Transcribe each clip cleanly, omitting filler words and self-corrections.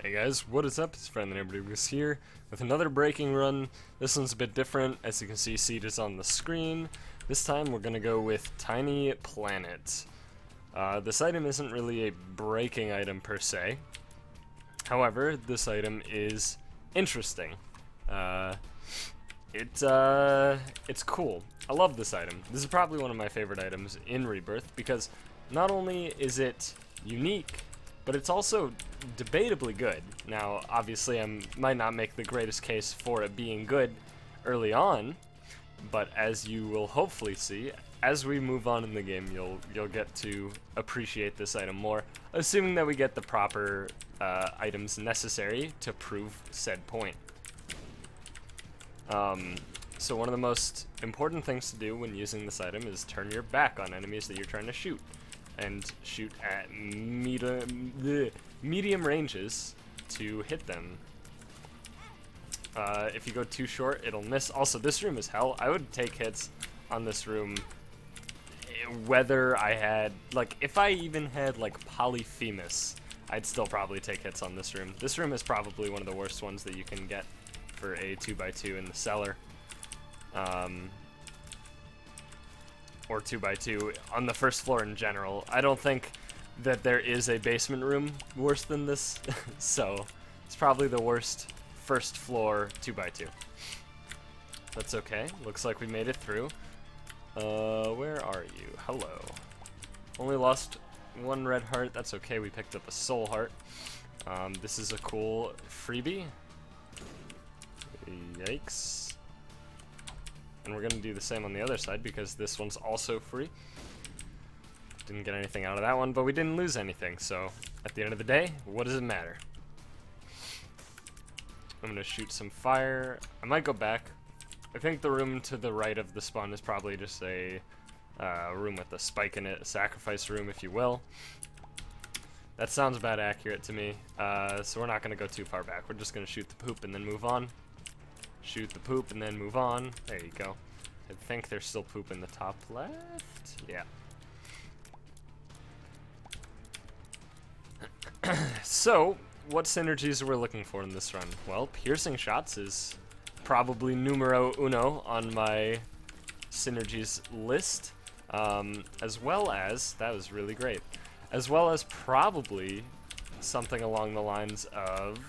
Hey guys, what is up? It's Friendly Neighborhood Goose here with another breaking run. This one's a bit different. As you can see, seed is on the screen. This time we're gonna go with Tiny Planet. This item isn't really a breaking item per se. However, this item is interesting. It's cool. I love this item. This is probably one of my favorite items in Rebirth because not only is it unique, but it's also debatably good. Now, obviously, I might not make the greatest case for it being good early on, but as you will hopefully see, as we move on in the game, you'll get to appreciate this item more, assuming that we get the proper items necessary to prove said point. So one of the most important things to do when using this item is turn your back on enemies that you're trying to shoot, and shoot at medium ranges to hit them. If you go too short, it'll miss. Also, this room is hell. I would take hits on this room whether I had, like, if I even had, like, Polyphemus, I'd still probably take hits on this room. This room is probably one of the worst ones that you can get for a 2x2 in the cellar. Or 2x2 on the first floor in general. I don't think that there is a basement room worse than this, so it's probably the worst first floor 2x2. That's okay. Looks like we made it through. Where are you? Hello. Only lost one red heart. That's okay. We picked up a soul heart. This is a cool freebie. Yikes. And we're gonna do the same on the other side because this one's also free. Didn't get anything out of that one, but we didn't lose anything, so at the end of the day, what does it matter? I'm gonna shoot some fire. I might go back. I think the room to the right of the spawn is probably just a room with a spike in it, a sacrifice room, if you will. That sounds about accurate to me, so we're not gonna go too far back. We're just gonna shoot the poop and then move on. Shoot the poop and then move on. There you go. I think there's still poop in the top left. Yeah. So, what synergies we're looking for in this run? Well, piercing shots is probably numero uno on my synergies list, as well as, that was really great, as well as probably something along the lines of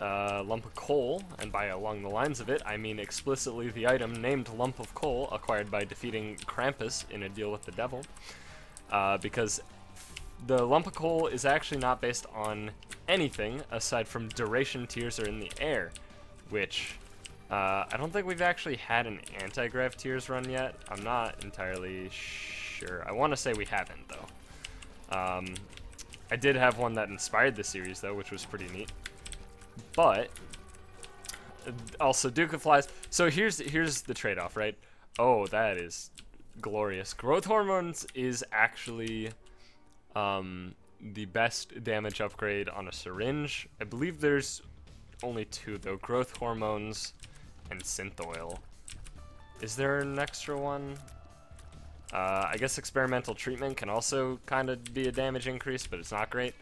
lump of coal, and by along the lines of it, I mean explicitly the item named Lump of Coal, acquired by defeating Krampus in a deal with the devil, because the Lump of Coal is actually not based on anything aside from duration tears are in the air, which I don't think we've actually had an anti-grav tears run yet. I'm not entirely sure. I want to say we haven't, though. I did have one that inspired the series, though, which was pretty neat. But also Duke of Flies. So here's the trade-off, right? Oh, that is glorious. Growth hormones is actually the best damage upgrade on a syringe. I believe there's only two though: growth hormones and synth oil. Is there an extra one? I guess experimental treatment can also kind of be a damage increase, but it's not great.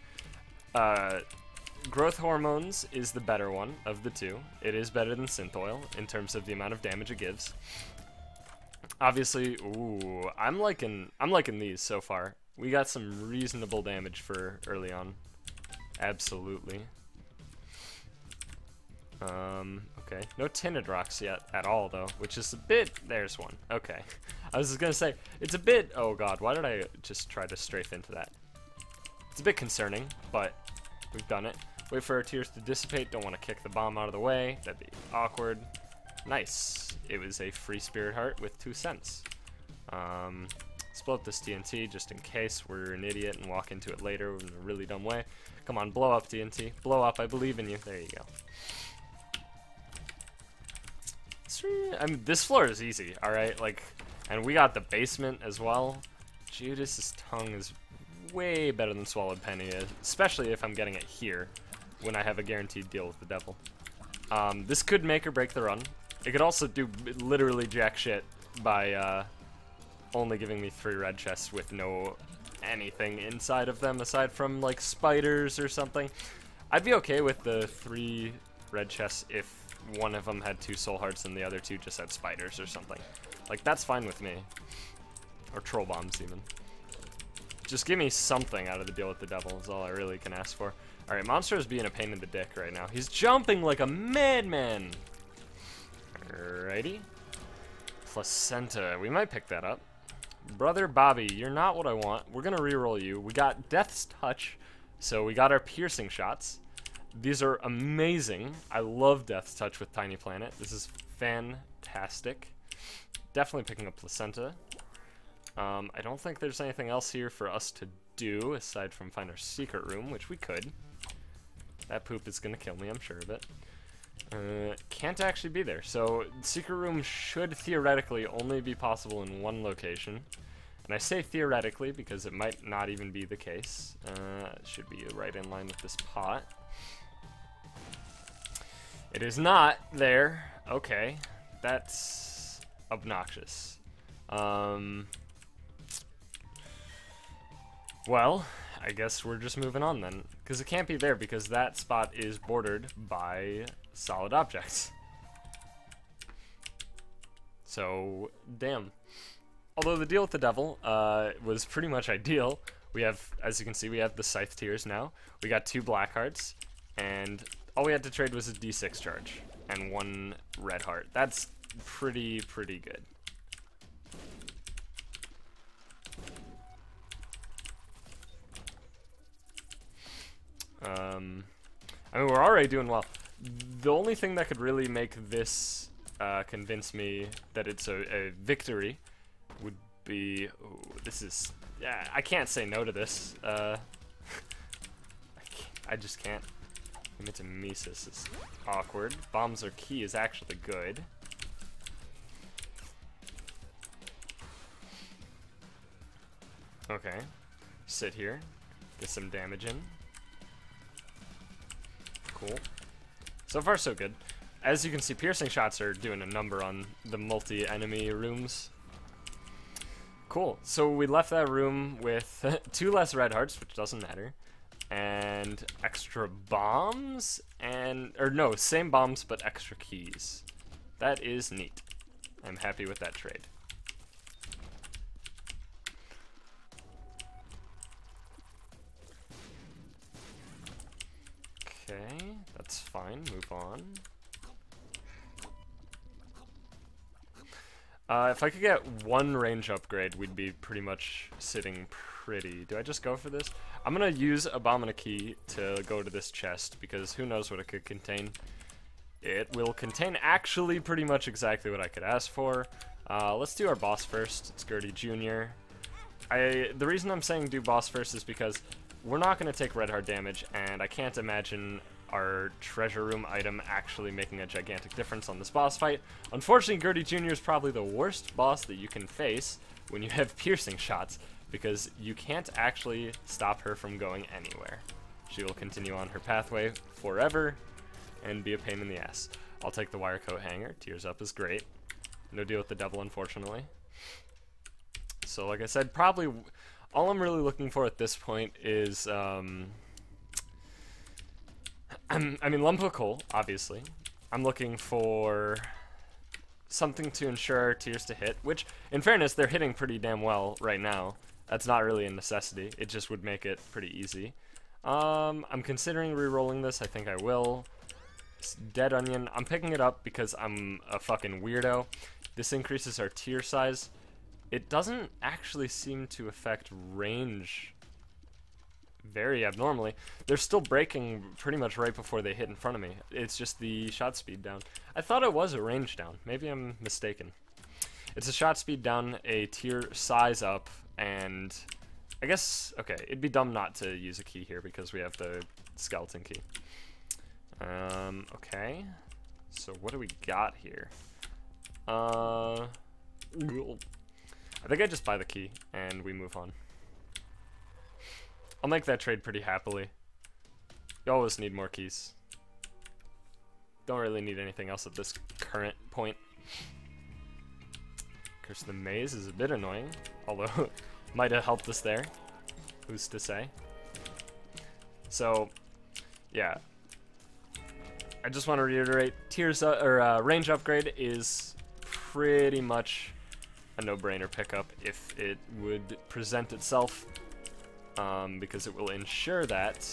Growth hormones is the better one of the two. It is better than synth oil in terms of the amount of damage it gives. Obviously, ooh, I'm liking these so far. We got some reasonable damage for early on. Absolutely. Okay. No tinted rocks yet at all though, which is a bit, there's one. Okay. I was just gonna say, it's a bit, oh god, why did I just try to strafe into that? It's a bit concerning, but we've done it. Wait for our tears to dissipate. Don't want to kick the bomb out of the way. That'd be awkward. Nice. It was a free spirit heart with 2 cents. Let's blow up this TNT just in case we're an idiot and walk into it later in a really dumb way. Come on, blow up TNT. Blow up. I believe in you. There you go. I mean, this floor is easy. All right, like, and we got the basement as well. Judas's tongue is way better than Swallowed Penny, especially if I'm getting it here when I have a guaranteed deal with the devil. This could make or break the run. It could also do literally jack shit by only giving me 3 red chests with no anything inside of them aside from like spiders or something. I'd be okay with the 3 red chests if one of them had 2 soul hearts and the other 2 just had spiders or something. Like, that's fine with me. Or troll bombs, even. Just give me something out of the deal with the devil is all I really can ask for. Alright, Monster is being a pain in the dick right now. He's jumping like a madman! Alrighty. Placenta. We might pick that up. Brother Bobby, you're not what I want. We're gonna reroll you. We got Death's Touch, so we got our piercing shots. These are amazing. I love Death's Touch with Tiny Planet. This is fantastic. Definitely picking up Placenta. I don't think there's anything else here for us to do aside from find our secret room, which we could. That poop is gonna kill me, I'm sure of it. Can't actually be there. So, secret room should theoretically only be possible in one location. And I say theoretically because it might not even be the case. It should be right in line with this pot. It is not there. Okay. That's obnoxious. Well, I guess we're just moving on then. Because it can't be there because that spot is bordered by solid objects. So, damn. Although the deal with the devil was pretty much ideal. We have, as you can see, we have the scythe tiers now. We got 2 black hearts, and all we had to trade was a D6 charge and 1 red heart. That's pretty good. I mean, we're already doing well. The only thing that could really make this convince me that it's a victory would be... Ooh, this is... Yeah, I can't say no to this. I just can't. Mitamesis is awkward. Bombs are key is actually good. Okay. Sit here. Get some damage in. Cool. So far, so good. As you can see, piercing shots are doing a number on the multi-enemy rooms. Cool. So we left that room with 2 less red hearts, which doesn't matter, and extra bombs, or no, same bombs but extra keys. That is neat. I'm happy with that trade. Okay, that's fine. Move on. If I could get 1 range upgrade, we'd be pretty much sitting pretty. Do I just go for this? I'm gonna use a bomb and a key to go to this chest, because who knows what it could contain. It will contain actually pretty much exactly what I could ask for. Let's do our boss first. It's Gertie Jr. The reason I'm saying do boss first is because we're not going to take red heart damage, and I can't imagine our treasure room item actually making a gigantic difference on this boss fight. Unfortunately, Gertie Jr. is probably the worst boss that you can face when you have piercing shots, because you can't actually stop her from going anywhere. She will continue on her pathway forever and be a pain in the ass. I'll take the wire coat hanger. Tears up is great. No deal with the devil, unfortunately. So like I said, probably all I'm really looking for at this point is, I mean, lump of coal, obviously. I'm looking for something to ensure tears to hit, which, in fairness, they're hitting pretty damn well right now. That's not really a necessity. It just would make it pretty easy. I'm considering re-rolling this. I think I will. Dead Onion. I'm picking it up because I'm a fucking weirdo. This increases our tier size. It doesn't actually seem to affect range very abnormally. They're still breaking pretty much right before they hit in front of me. It's just the shot speed down. I thought it was a range down. Maybe I'm mistaken. It's a shot speed down, a tier size up, and I guess, okay, it'd be dumb not to use a key here because we have the skeleton key. Okay. So what do we got here? I think I just buy the key and we move on. I'll make that trade pretty happily. You always need more keys. Don't really need anything else at this current point. Curse of the Maze is a bit annoying, although might have helped us there. Who's to say? So, yeah. I just want to reiterate, range upgrade is pretty much a no-brainer pickup if it would present itself, because it will ensure that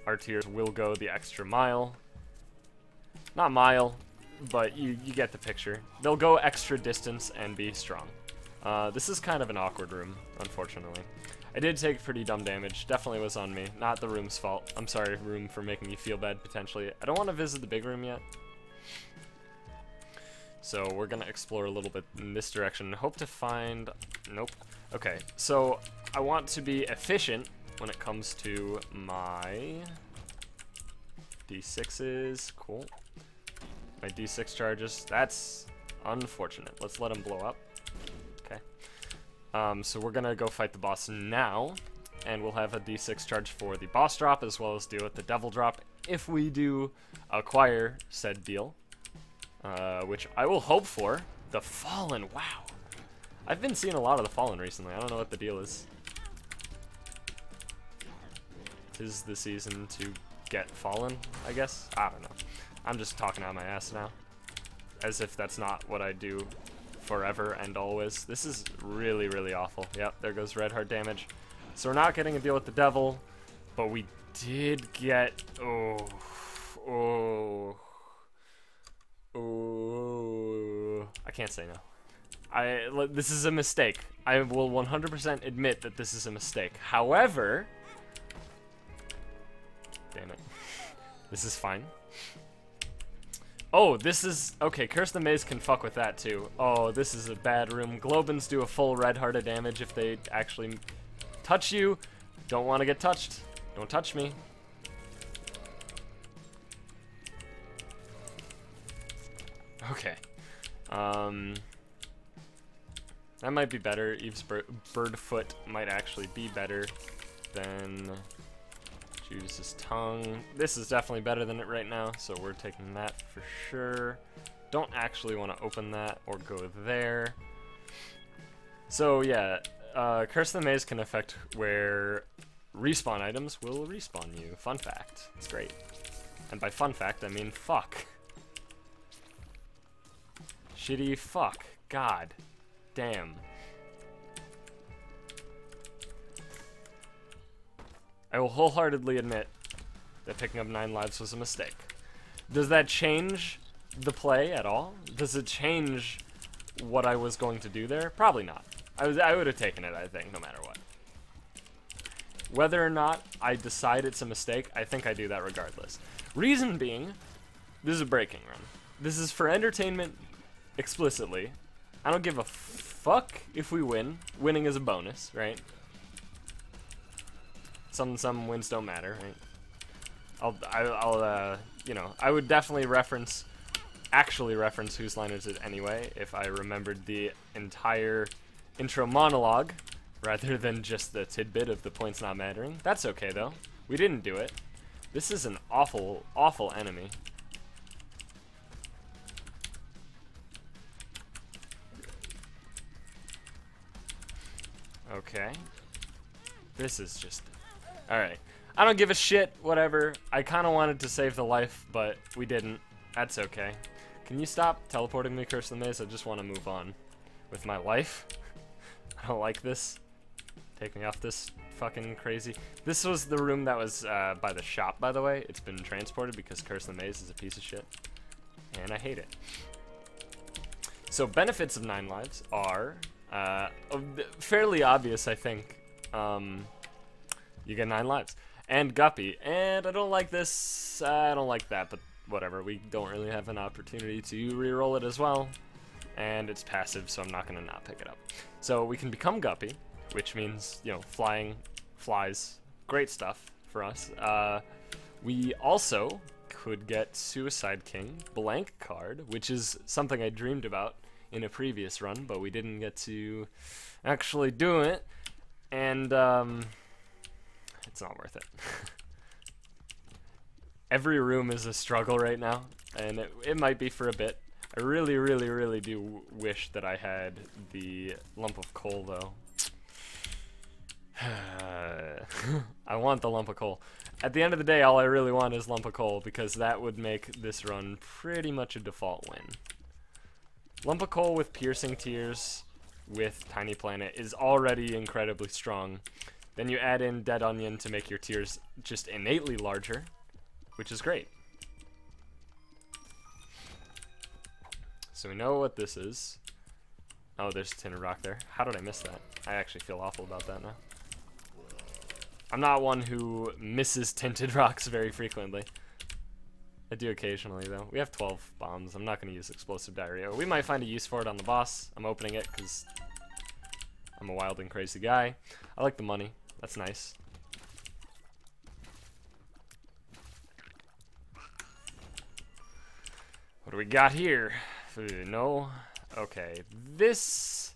our tiers will go the extra mile. Not mile, but you get the picture. They'll go extra distance and be strong. This is kind of an awkward room, unfortunately. I did take pretty dumb damage. Definitely was on me. Not the room's fault. I'm sorry, room, for making you feel bad, potentially. I don't want to visit the big room yet. So we're going to explore a little bit in this direction. Hope to find... Nope. Okay, so I want to be efficient when it comes to my D6s. Cool. My D6 charges. That's unfortunate. Let's let them blow up. Okay. So we're gonna go fight the boss now, and we'll have a D6 charge for the boss drop as well as deal with the devil drop if we do acquire said deal, which I will hope for. The Fallen. Wow. I've been seeing a lot of the Fallen recently. I don't know what the deal is. 'Tis the season to get Fallen, I guess. I don't know. I'm just talking out my ass now, as if that's not what I do forever and always. This is really, really awful. Yep, there goes red heart damage. So we're not getting a deal with the devil, but we did get... Oh. I can't say no. This is a mistake. I will 100% admit that this is a mistake. However... Damn it. This is fine. Oh, this is... Okay, Curse the Maze can fuck with that, too. Oh, this is a bad room. Globins do a full red heart of damage if they actually touch you. Don't want to get touched. Don't touch me. Okay. That might be better. Eve's Birdfoot might actually be better than... Judas' Tongue. This is definitely better than it right now, so we're taking that for sure. Don't actually want to open that or go there. So yeah, Curse of the Maze can affect where respawn items will respawn you. Fun fact. It's great. And by fun fact, I mean fuck. Shitty fuck. God damn. I will wholeheartedly admit that picking up 9 lives was a mistake. Does that change the play at all? Does it change what I was going to do there? Probably not. I would have taken it, I think, no matter what. Whether or not I decide it's a mistake, I think I do that regardless. Reason being, this is a breaking run. This is for entertainment explicitly. I don't give a fuck if we win. Winning is a bonus, right? Some wins don't matter, right? You know, I would definitely actually reference Whose Line Is It Anyway if I remembered the entire intro monologue rather than just the tidbit of the points not mattering. That's okay though. We didn't do it. This is an awful, awful enemy. Okay. This is just... Alright. I don't give a shit, whatever. I kind of wanted to save the life, but we didn't. That's okay. Can you stop teleporting me, Curse of the Maze? I just want to move on with my life. I don't like this. Take me off this fucking crazy. This was the room that was by the shop, by the way. It's been transported because Curse of the Maze is a piece of shit. And I hate it. So benefits of 9 lives are fairly obvious, I think. You get 9 lives. And Guppy. And I don't like this. I don't like that, but whatever. We don't really have an opportunity to re-roll it as well. And it's passive, so I'm not going to not pick it up. So we can become Guppy, which means, you know, flies. Great stuff for us. We also could get Suicide King blank card, which is something I dreamed about in a previous run, but we didn't get to actually do it. And, it's not worth it. Every room is a struggle right now, and it might be for a bit. I really, really, really do wish that I had the lump of coal, though. I want the lump of coal. At the end of the day, all I really want is lump of coal, because that would make this run pretty much a default win. Lump of coal with piercing tears with tiny planet is already incredibly strong. Then you add in dead onion to make your tears just innately larger, which is great. So we know what this is. Oh, there's a tinted rock there. How did I miss that? I actually feel awful about that now. I'm not one who misses tinted rocks very frequently. I do occasionally, though. We have 12 bombs. I'm not going to use explosive diarrhea. We might find a use for it on the boss. I'm opening it because I'm a wild and crazy guy. I like the money. That's nice. What do we got here? No? Okay. This...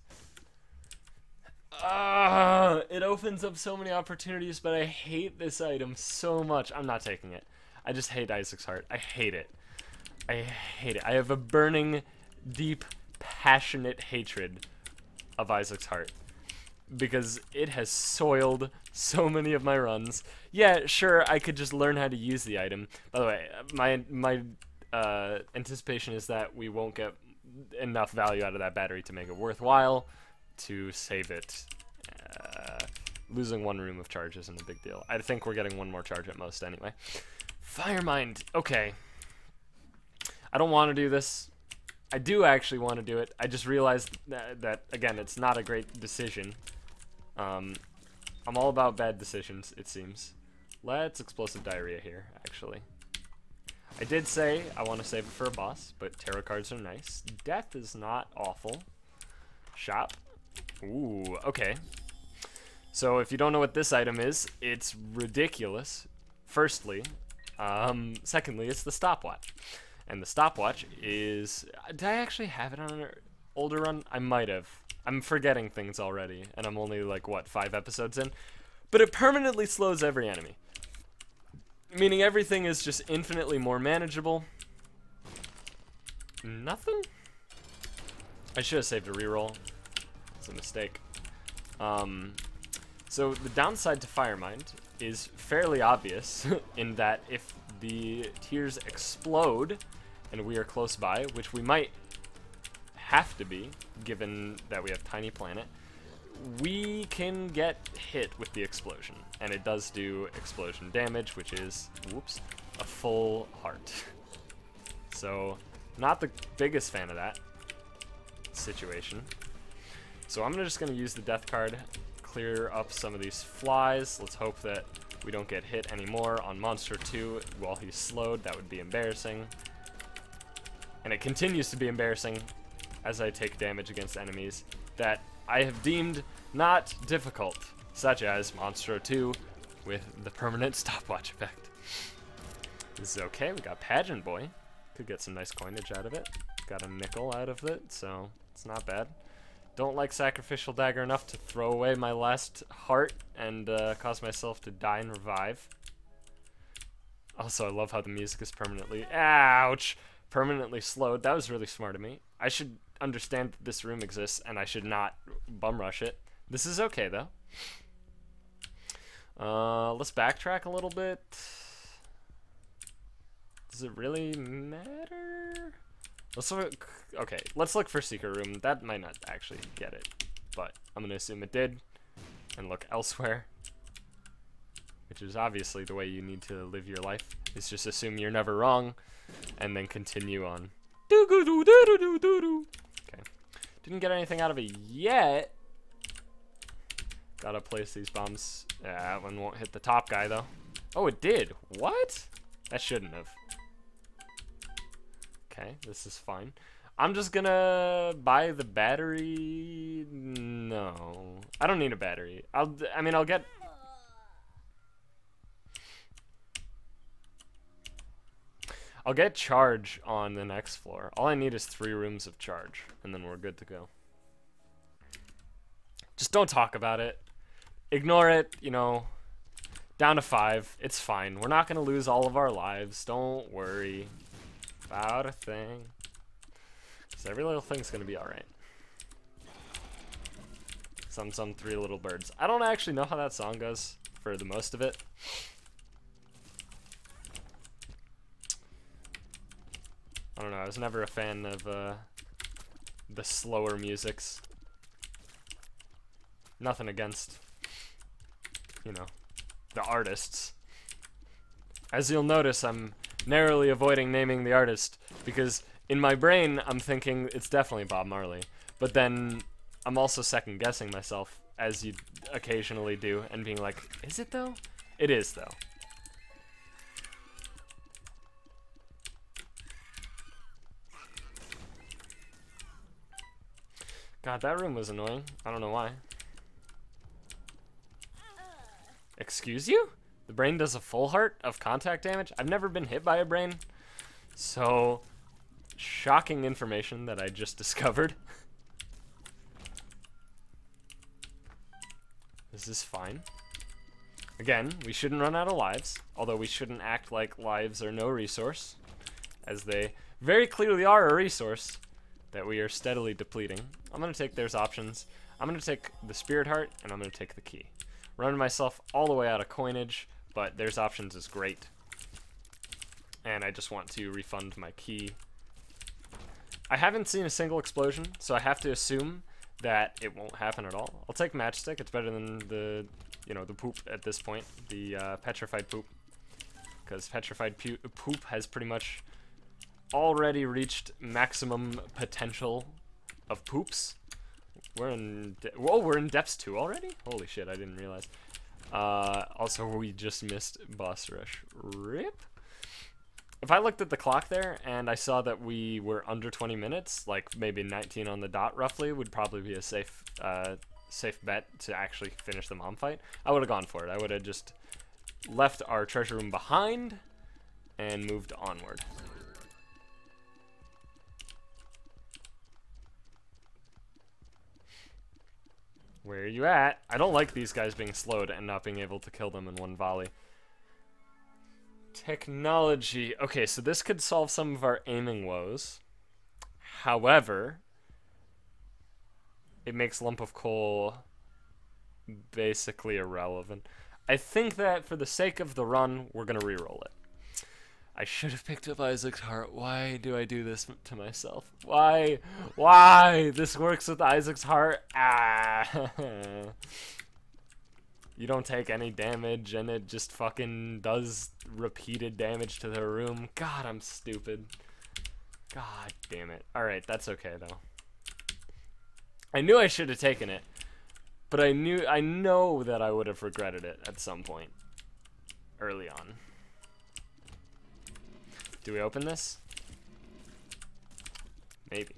it opens up so many opportunities, but I hate this item so much. I'm not taking it. I just hate Isaac's Heart. I hate it. I hate it. I have a burning, deep, passionate hatred of Isaac's Heart, because it has soiled so many of my runs. Yeah, sure, I could just learn how to use the item. By the way, my anticipation is that we won't get enough value out of that battery to make it worthwhile to save it. Losing one room of charge isn't a big deal. I think we're getting one more charge at most anyway. Firemind. Okay. I don't want to do this. I do actually want to do it. I just realized that again, it's not a great decision. I'm all about bad decisions, it seems. Let's explosive diarrhea here, actually. I did say I want to save it for a boss, but tarot cards are nice. Death is not awful. Shop. Ooh, okay. So if you don't know what this item is, it's ridiculous. Firstly. Secondly, it's the stopwatch. And the stopwatch is... Did I actually have it on an older run? I might have. I'm forgetting things already, and I'm only like, what, 5 episodes in? But it permanently slows every enemy. Meaning everything is just infinitely more manageable. Nothing? I should have saved a reroll. It's a mistake. So the downside to Firemind is fairly obvious in that if the tears explode and we are close by, which we might have to be given that we have tiny planet, we can get hit with the explosion, and it does do explosion damage, which is, whoops, a full heart. So not the biggest fan of that situation. So I'm just going to use the death card, clear up some of these flies. Let's hope that we don't get hit anymore on Monster 2 while he's slowed. That would be embarrassing. And it continues to be embarrassing as I take damage against enemies that I have deemed not difficult, such as Monster 2 with the permanent stopwatch effect. This is okay. We got Pageant Boy. Could get some nice coinage out of it. Got a nickel out of it, so it's not bad. Don't like Sacrificial Dagger enough to throw away my last heart and cause myself to die and revive. Also, I love how the music is permanently... Ouch! Permanently slowed. That was really smart of me. I should understand that this room exists, and I should not bum rush it. This is okay, though. Let's backtrack a little bit. Does it really matter? Let's look. Okay, let's look for secret room. That might not actually get it, but I'm gonna assume it did, and look elsewhere, which is obviously the way you need to live your life. Is just assume you're never wrong, and then continue on. Okay, didn't get anything out of it yet. Gotta place these bombs. That one won't hit the top guy though. Oh, it did. What? That shouldn't have. Okay, this is fine. I'm just gonna buy the battery. No, I don't need a battery. I'll get. I'll get charge on the next floor. All I need is 3 rooms of charge, and then we're good to go. Just don't talk about it. Ignore it, you know. Down to 5. It's fine. We're not gonna lose all of our lives. Don't worry about a thing. Because every little thing's gonna be alright. Some 3 little birds. I don't actually know how that song goes for the most of it. I don't know, I was never a fan of the slower musics. Nothing against, you know, the artists. As you'll notice, I'm narrowly avoiding naming the artist because in my brain I'm thinking it's definitely Bob Marley, but then I'm also second guessing myself, as you occasionally do, and being like, is it though? It is though. God, that room was annoying. I don't know why. Excuse you? The brain does a full heart of contact damage? I've never been hit by a brain. So, shocking information that I just discovered. This is fine. Again, we shouldn't run out of lives, although we shouldn't act like lives are no resource, as they very clearly are a resource that we are steadily depleting. I'm going to take there's options. I'm going to take the spirit heart, and I'm going to take the key. Running myself all the way out of coinage, but there's options is great. And I just want to refund my key. I haven't seen a single explosion, so I have to assume that it won't happen at all. I'll take matchstick. It's better than the, you know, the poop at this point, the petrified poop, because petrified poop has pretty much already reached maximum potential of poops. We're in we're in depths 2 already? Holy shit, I didn't realize. Also, we just missed boss rush. RIP. If I looked at the clock there and I saw that we were under 20 minutes, like maybe 19 on the dot roughly, would probably be a safe bet to actually finish the mom fight. I would have gone for it. I would have just left our treasure room behind and moved onward. Where are you at? I don't like these guys being slowed and not being able to kill them in one volley. Technology. Okay, so this could solve some of our aiming woes. However, it makes lump of coal basically irrelevant. I think that for the sake of the run, we're going to reroll it. I should have picked up Isaac's heart. Why do I do this to myself? Why? Why? This works with Isaac's heart. Ah. You don't take any damage, and it just fucking does repeated damage to the room. God, I'm stupid. God damn it. Alright, that's okay, though. I knew I should have taken it, but I know that I would have regretted it at some point early on. Do we open this? Maybe.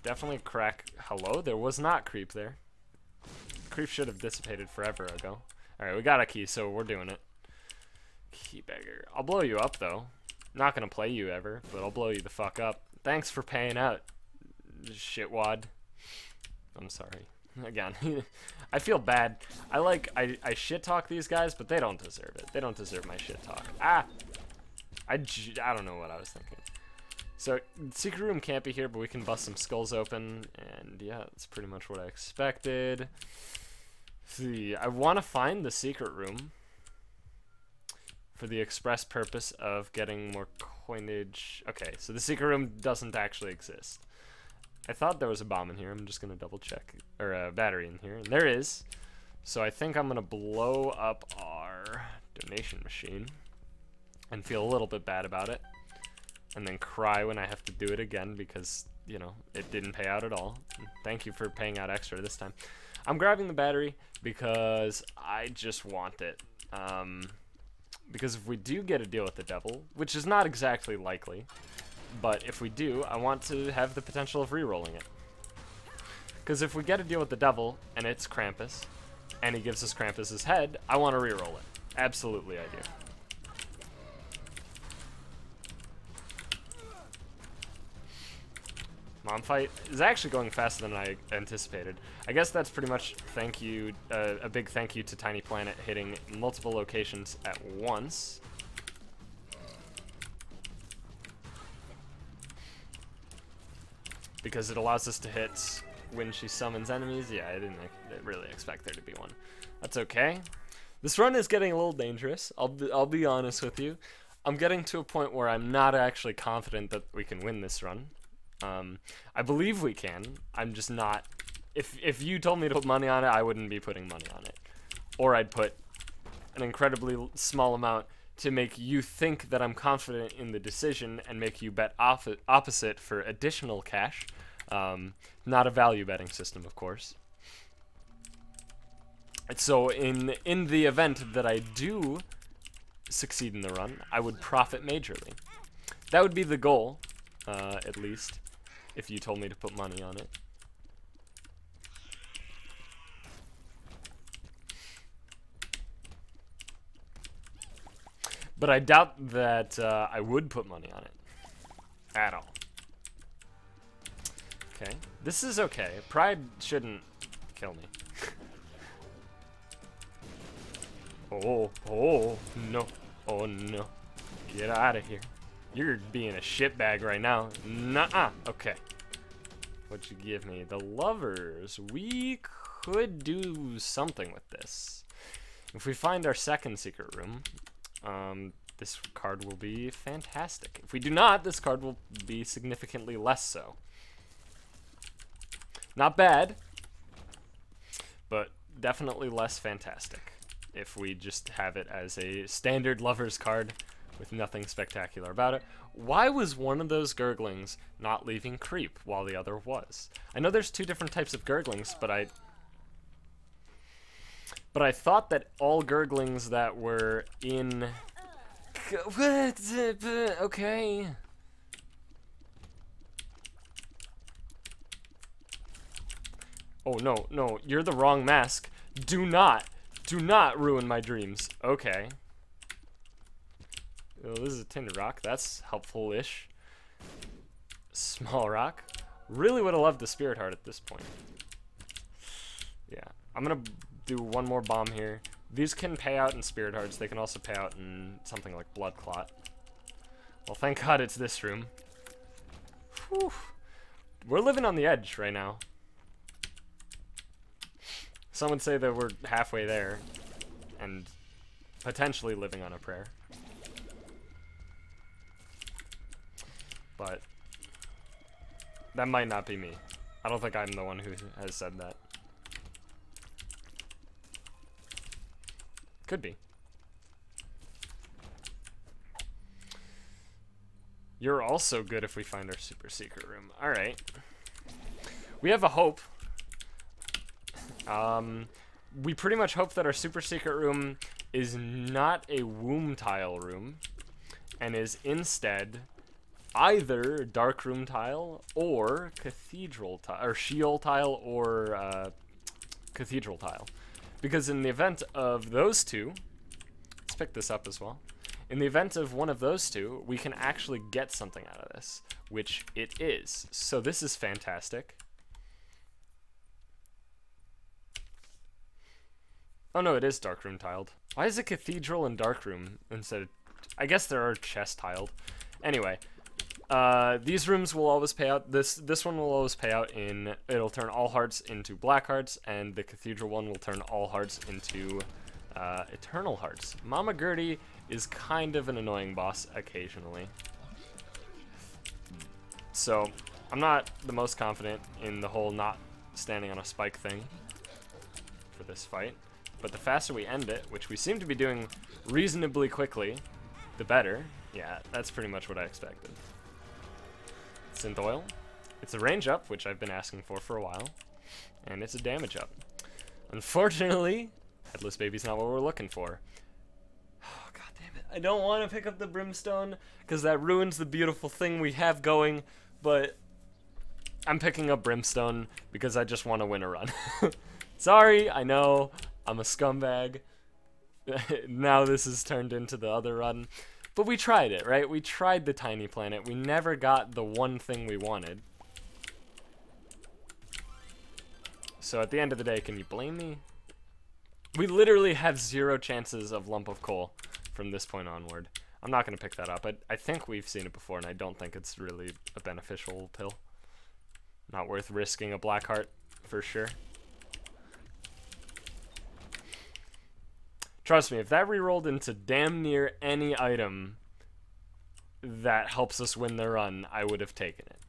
Definitely crack. Hello? There was not creep there. Creep should have dissipated forever ago. Alright, we got a key, so we're doing it. Key beggar. I'll blow you up, though. Not gonna play you ever, but I'll blow you the fuck up. Thanks for paying out, shitwad. I'm sorry. Again, I feel bad. I shit talk these guys, but they don't deserve it. They don't deserve my shit talk. Ah! I don't know what I was thinking. So, secret room can't be here, but we can bust some skulls open, and yeah, that's pretty much what I expected. See, I want to find the secret room for the express purpose of getting more coinage. Okay, so the secret room doesn't actually exist. I thought there was a bomb in here. I'm just going to double check. Or a battery in here, and there is. So I think I'm going to blow up our donation machine and feel a little bit bad about it, and then cry when I have to do it again because, you know, it didn't pay out at all. Thank you for paying out extra this time. I'm grabbing the battery because I just want it. Because if we do get a deal with the devil, which is not exactly likely, but if we do, I want to have the potential of re-rolling it. Because if we get a deal with the devil, and it's Krampus, and he gives us Krampus's head, I want to re-roll it. Absolutely I do. Mom fight is actually going faster than I anticipated. I guess that's pretty much thank you, a big thank you to Tiny Planet hitting multiple locations at once. Because it allows us to hit when she summons enemies. Yeah, I didn't really expect there to be one. That's okay. This run is getting a little dangerous. I'll be honest with you. I'm getting to a point where I'm not actually confident that we can win this run. I believe we can. I'm just not. If you told me to put money on it, I wouldn't be putting money on it. Or I'd put an incredibly small amount to make you think that I'm confident in the decision and make you bet opposite for additional cash. Not a value betting system, of course. So in the event that I do succeed in the run, I would profit majorly. That would be the goal, at least, if you told me to put money on it. But I doubt that I would put money on it at all. Okay, this is okay. Pride shouldn't kill me. Oh, no. Oh, no. Get out of here. You're being a shitbag right now. Nuh-uh. Okay. What'd you give me? The lovers. We could do something with this. If we find our second secret room, this card will be fantastic. If we do not, this card will be significantly less so. Not bad, but definitely less fantastic if we just have it as a standard lovers card with nothing spectacular about it. Why was one of those gurglings not leaving creep while the other was? I know there's two different types of gurglings, but I thought that all gurglings that were in... Okay. Oh, no, no, you're the wrong mask. Do not ruin my dreams. Okay. Oh, this is a tinder rock. That's helpful-ish. Small rock. Really would have loved the spirit heart at this point. Yeah. I'm gonna do one more bomb here. These can pay out in spirit hearts. They can also pay out in something like blood clot. Well, thank God it's this room. Whew. We're living on the edge right now. Some would say that we're halfway there and potentially living on a prayer. But that might not be me. I don't think I'm the one who has said that. Could be. You're also good if we find our super secret room. Alright. We have a hope. We pretty much hope that our super secret room is not a womb tile room and is instead either dark room tile or cathedral tile, or Sheol tile or cathedral tile. Because in the event of those two, let's pick this up as well. In the event of one of those two, we can actually get something out of this, which it is. So this is fantastic. Oh no, it is darkroom tiled. Why is it cathedral and darkroom instead of... I guess there are chest tiled. Anyway, these rooms will always pay out. This one will always pay out in... It'll turn all hearts into black hearts, and the cathedral one will turn all hearts into eternal hearts. Mama Gertie is kind of an annoying boss occasionally. So, I'm not the most confident in the whole not standing on a spike thing for this fight. But the faster we end it, which we seem to be doing reasonably quickly, the better. Yeah, that's pretty much what I expected. Synth oil. It's a range up, which I've been asking for a while. And it's a damage up. Unfortunately, Headless Baby's not what we're looking for. Oh, god damn it. I don't want to pick up the brimstone, because that ruins the beautiful thing we have going, but I'm picking up brimstone because I just want to win a run. Sorry, I know. I'm a scumbag. Now this has turned into the other run. But we tried it, right? We tried the tiny planet. We never got the one thing we wanted. So at the end of the day, can you blame me? We literally have 0 chances of lump of coal from this point onward. I'm not going to pick that up. I think we've seen it before, and I don't think it's really a beneficial pill. Not worth risking a black heart, for sure. Trust me, if that rerolled into damn near any item that helps us win the run, I would have taken it.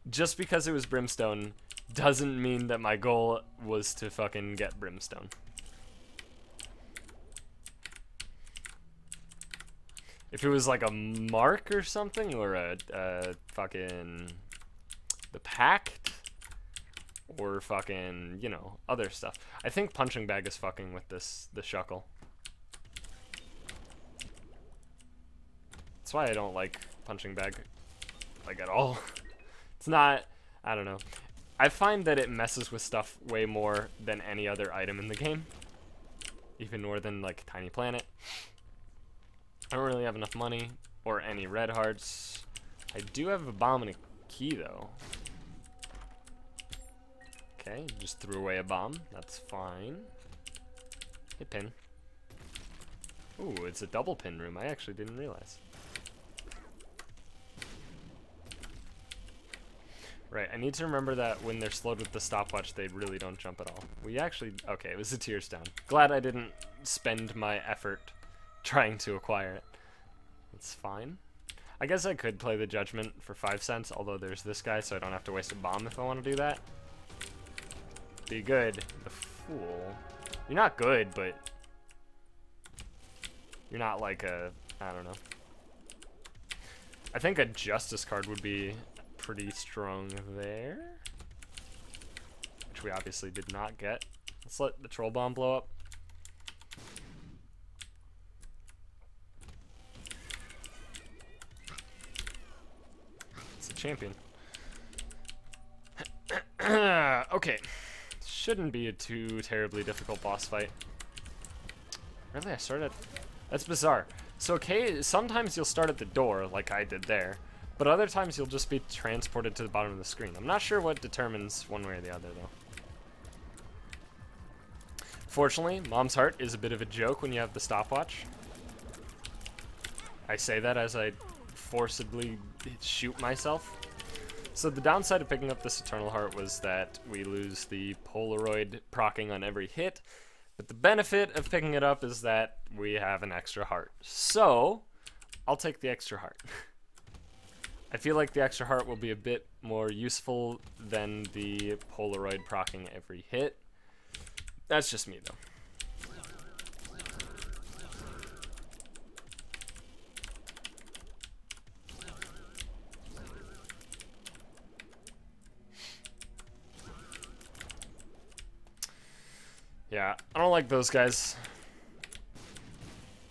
Just because it was brimstone doesn't mean that my goal was to fucking get brimstone. If it was like a mark or something, or a fucking the pact, or fucking, you know, other stuff. I think punching bag is fucking with the shuckle. That's why I don't like punching bag, like, at all. It's not, I don't know. I find that it messes with stuff way more than any other item in the game. Even more than, like, Tiny Planet. I don't really have enough money, or any red hearts. I do have a bomb and a key, though. Okay, just threw away a bomb. That's fine. Hit pin. Ooh, it's a double pin room. I actually didn't realize. Right, I need to remember that when they're slowed with the stopwatch, they really don't jump at all. We actually... Okay, it was a tears down. Glad I didn't spend my effort trying to acquire it. It's fine. I guess I could play the Judgment for 5 cents, although there's this guy, so I don't have to waste a bomb if I want to do that. Be good. The Fool. You're not good, but... You're not like a... I don't know. I think a Justice card would be pretty strong there. Which we obviously did not get. Let's let the Troll Bomb blow up. It's a champion. Okay. Shouldn't be a too terribly difficult boss fight. Really? I started... That's bizarre. So, okay, sometimes you'll start at the door, like I did there. But other times you'll just be transported to the bottom of the screen. I'm not sure what determines one way or the other, though. Fortunately, Mom's Heart is a bit of a joke when you have the stopwatch. I say that as I forcibly shoot myself. So the downside of picking up this Eternal Heart was that we lose the Polaroid proccing on every hit. But the benefit of picking it up is that we have an extra heart. So, I'll take the extra heart. I feel like the extra heart will be a bit more useful than the Polaroid proccing every hit. That's just me, though. Yeah, I don't like those guys.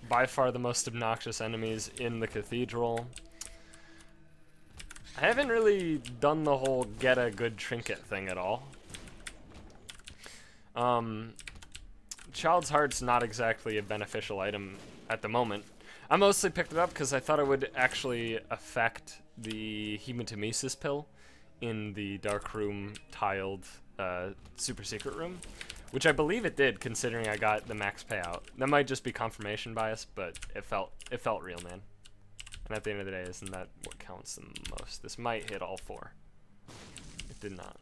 By far the most obnoxious enemies in the Cathedral. I haven't really done the whole get a good trinket thing at all. Child's Heart's not exactly a beneficial item at the moment. I mostly picked it up because I thought it would actually affect the hematemesis pill in the dark room tiled super secret room, which I believe it did, considering I got the max payout. That might just be confirmation bias, but it felt real, man. And at the end of the day, isn't that what counts the most? This might hit all 4. It did not.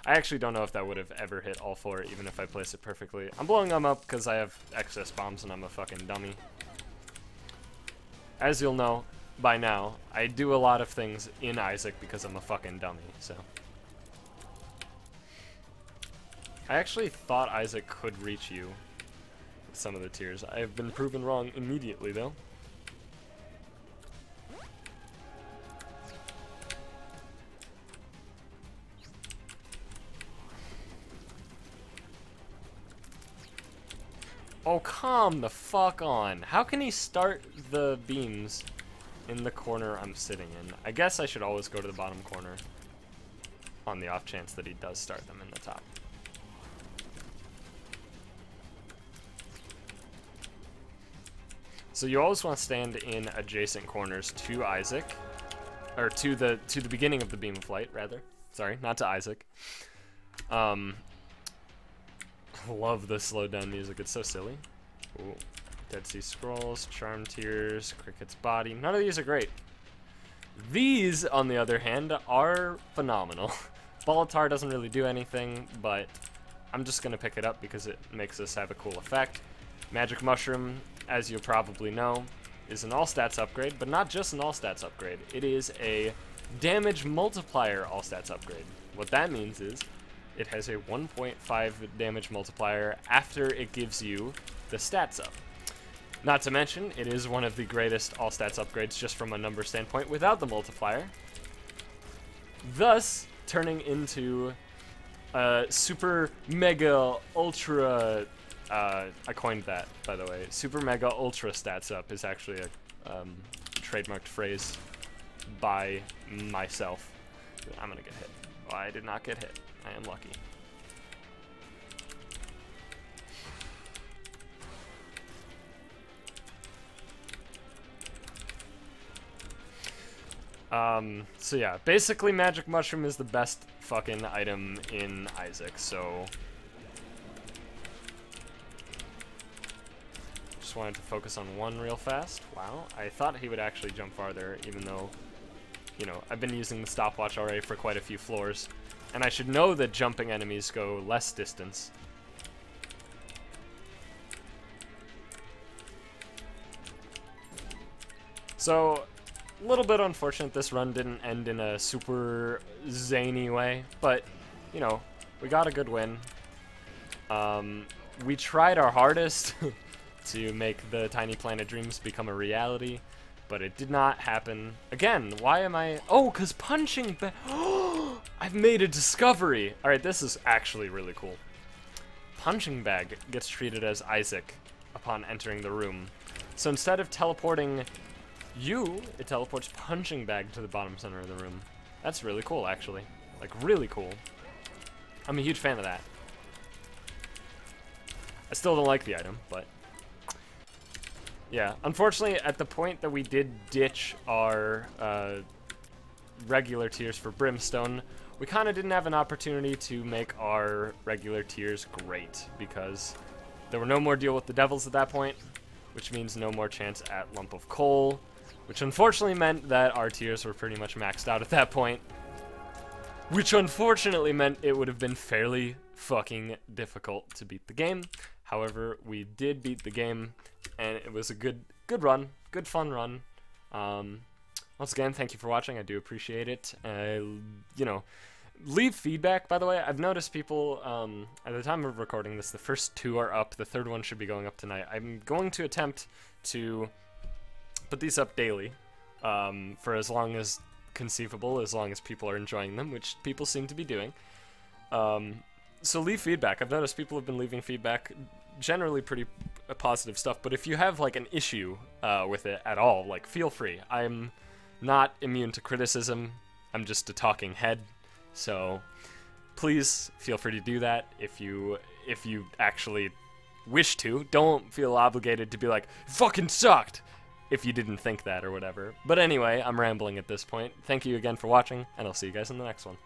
I actually don't know if that would have ever hit all 4, even if I place it perfectly. I'm blowing them up because I have excess bombs and I'm a fucking dummy. As you'll know by now, I do a lot of things in Isaac because I'm a fucking dummy, so. I actually thought Isaac could reach you with some of the tiers. I have been proven wrong immediately, though. Oh, come the fuck on. How can he start the beams in the corner I'm sitting in? I guess I should always go to the bottom corner on the off chance that he does start them in the top. So you always want to stand in adjacent corners to Isaac, or to the beginning of the beam of light, rather. Sorry, not to Isaac. Love the slowed down music, it's so silly. Ooh. Dead Sea Scrolls, Charm Tears, Cricket's Body. None of these are great. These, on the other hand, are phenomenal. Bolitar doesn't really do anything, but I'm just gonna pick it up because it makes us have a cool effect. Magic Mushroom, as you probably know, is an all-stats upgrade, but not just an all-stats upgrade. It is a damage multiplier all-stats upgrade. What that means is it has a 1.5 damage multiplier after it gives you the stats up. Not to mention, it is one of the greatest all-stats upgrades just from a number standpoint without the multiplier, thus turning into super mega ultra, I coined that, by the way. Super mega ultra stats up is actually a trademarked phrase by myself. I'm gonna get hit. Oh, I did not get hit. I am lucky. So yeah, basically Magic Mushroom is the best fucking item in Isaac, so just wanted to focus on one real fast. Wow, I thought he would actually jump farther, even though, you know, I've been using the stopwatch already for quite a few floors, and I should know that jumping enemies go less distance. So, a little bit unfortunate this run didn't end in a super zany way, but, you know, we got a good win. We tried our hardest to make the Tiny Planet Dreams become a reality, but it did not happen. Again, why am I... Oh, because punching bag... I've made a discovery! Alright, this is actually really cool. Punching bag gets treated as Isaac upon entering the room. So instead of teleporting it teleports punching bag to the bottom center of the room. That's really cool, actually. Like, really cool. I'm a huge fan of that. I still don't like the item, but... yeah, unfortunately, at the point that we did ditch our regular tiers for Brimstone, we kind of didn't have an opportunity to make our regular tiers great, because there were no more Deal with the Devils at that point, which means no more chance at Lump of Coal, which unfortunately meant that our tiers were pretty much maxed out at that point, which unfortunately meant it would have been fairly fucking difficult to beat the game. However, we did beat the game, and it was a good run, good fun run. Once again, thank you for watching. I do appreciate it. You know, leave feedback, by the way. I've noticed people, at the time of recording this, the first 2 are up. The 3rd one should be going up tonight. I'm going to attempt to put these up daily for as long as conceivable, as long as people are enjoying them, which people seem to be doing. So leave feedback. I've noticed people have been leaving feedback, generally pretty positive stuff, but if you have like an issue with it at all, like, feel free. I'm not immune to criticism. I'm just a talking head, so please feel free to do that if you actually wish to. Don't feel obligated to be like, fucking sucked, if you didn't think that or whatever. But anyway, I'm rambling at this point. Thank you again for watching, and I'll see you guys in the next one.